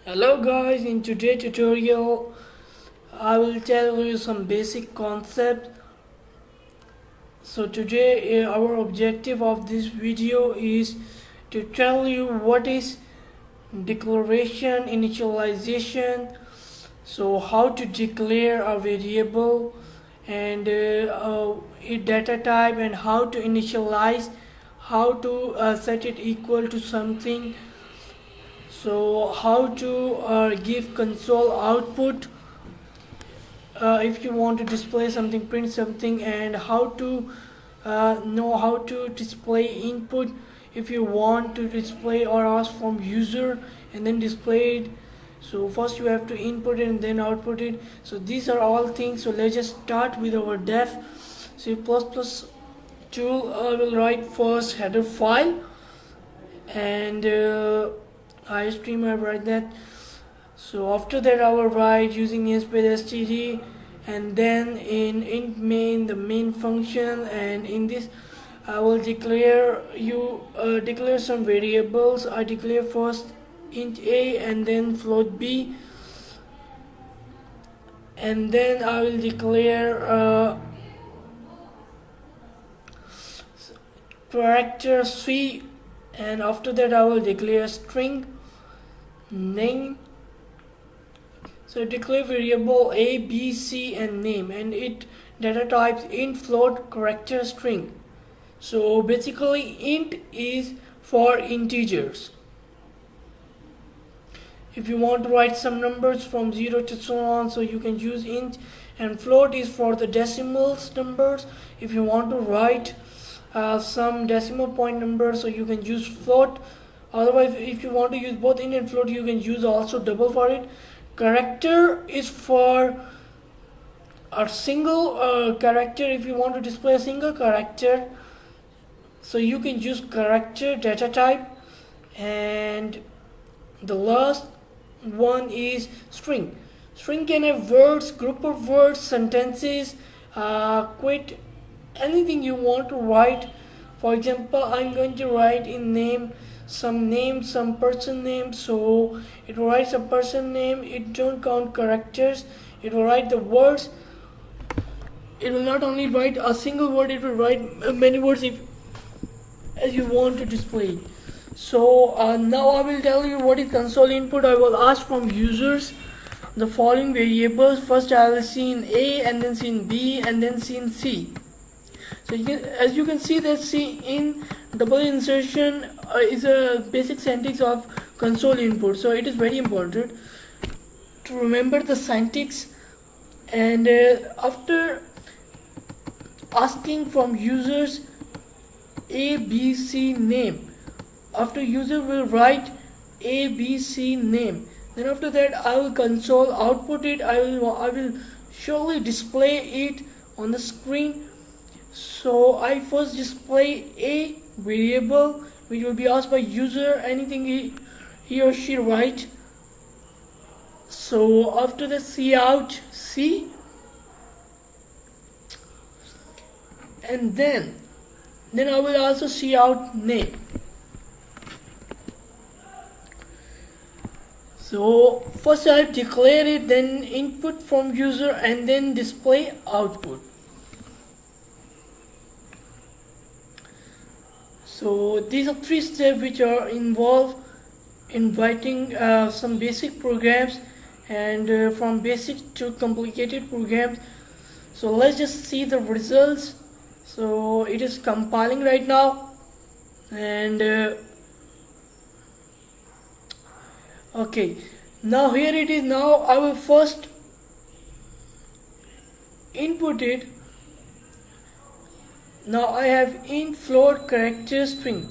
Hello guys, in today's tutorial I will tell you some basic concepts. So today our objective of this video is to tell you what is declaration, initialization, so how to declare a variable and a data type, and how to initialize, how to set it equal to something. So how to give console output if you want to display something, print something, and how to know how to display input if you want to display or ask from user and then display it. So first you have to input it and then output it. So these are all things. So let's just start with our def C++ tool. I will write first header file, and iStream I write that. So after that I will write using namespace std, and then in int main, the main function, and in this I will declare some variables. I declare first int a and then float b, and then I will declare character c, and after that I will declare string name. So declare variable a, b, c and name, and it data types int, float, character, string. So basically int is for integers. If you want to write some numbers from 0 to so on, so you can use int, and float is for the decimals numbers. If you want to write some decimal point numbers, so you can use float. Otherwise, if you want to use both int and float, you can use also double for it. Character is for a single character. If you want to display a single character, so you can use character data type. And the last one is string. String can have words, group of words, sentences, quit, anything you want to write. For example, I'm going to write in name, some person name, so it will write some person name. It don't count characters, it will write the words. It will not only write a single word, it will write many words as you want to display. So now I will tell you what is console input. I will ask from users the following variables. First I will see in a, and then see in b, and then see in c. So as you can see that C in double insertion is a basic syntax of console input. So it is very important to remember the syntax. And after asking from users a, b, c name, after user will write a, b, c name, then after that I will console output it. I will surely display it on the screen. So I first display a variable which will be asked by user, anything he or she write. So after the cout c, and then I will also cout name. So first I declare it, then input from user, and then display output. So these are three steps which are involved in writing some basic programs, and from basic to complicated programs. So let's just see the results. So it is compiling right now, and okay, now here it is. Now I will first input it. Now I have int, float, character, string.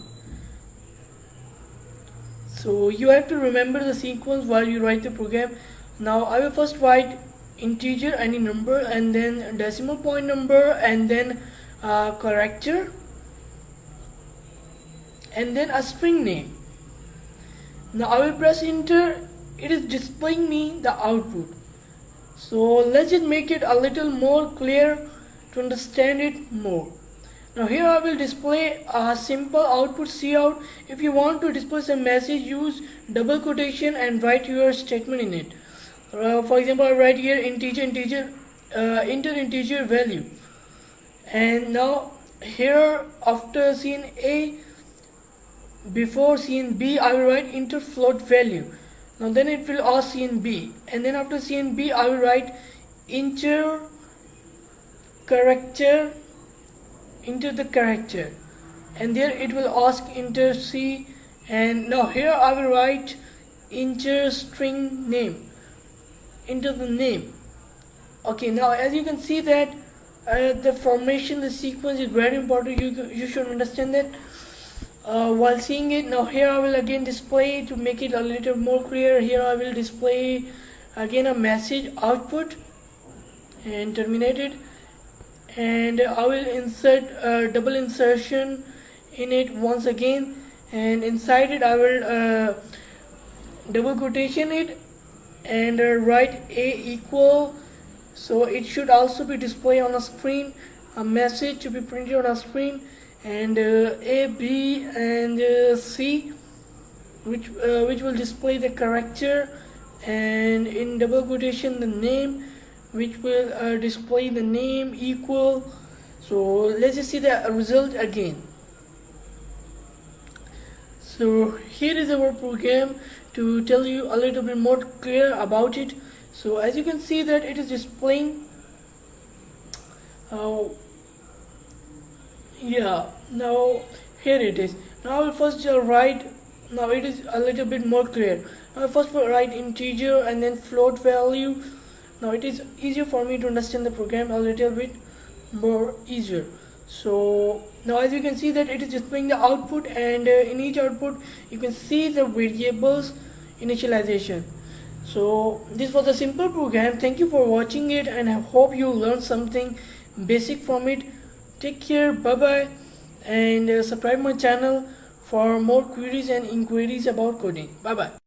So you have to remember the sequence while you write the program. Now I will first write integer, any number, and then decimal point number, and then character, and then a string name. Now I will press enter. It is displaying me the output. So let's just make it a little more clear to understand it more. Now here I will display a simple output cout. If you want to display some message, use double quotation and write your statement in it. For example, I write here enter integer value, and now here after scene A, before scene B, I will write enter float value. Now then it will ask scene B, and then after scene B I will write enter character, enter the character, and there it will ask enter C, and now here I will write enter string name, enter the name. Okay, now as you can see that the formation, the sequence is very important. You should understand that while seeing it. Now here I will again display, to make it a little more clear, here I will display again a message output and terminate it, and I will insert double insertion in it once again, and inside it I will double quotation it and write A equal, so it should also be displayed on a screen, a message to be printed on a screen, and A, B and C, which will display the character, and in double quotation the name, which will display the name equal. So let's just see the result again. So here is our program to tell you a little bit more clear about it. So as you can see that it is displaying yeah, now here it is. Now I will first write, now it is a little bit more clear. Now I first will write integer and then float value. Now it is easier for me to understand the program a little bit more easier. So now as you can see that it is displaying the output, and in each output you can see the variables initialization. So this was a simple program. Thank you for watching it, and I hope you learned something basic from it. Take care, bye bye, and subscribe my channel for more queries and inquiries about coding. Bye bye.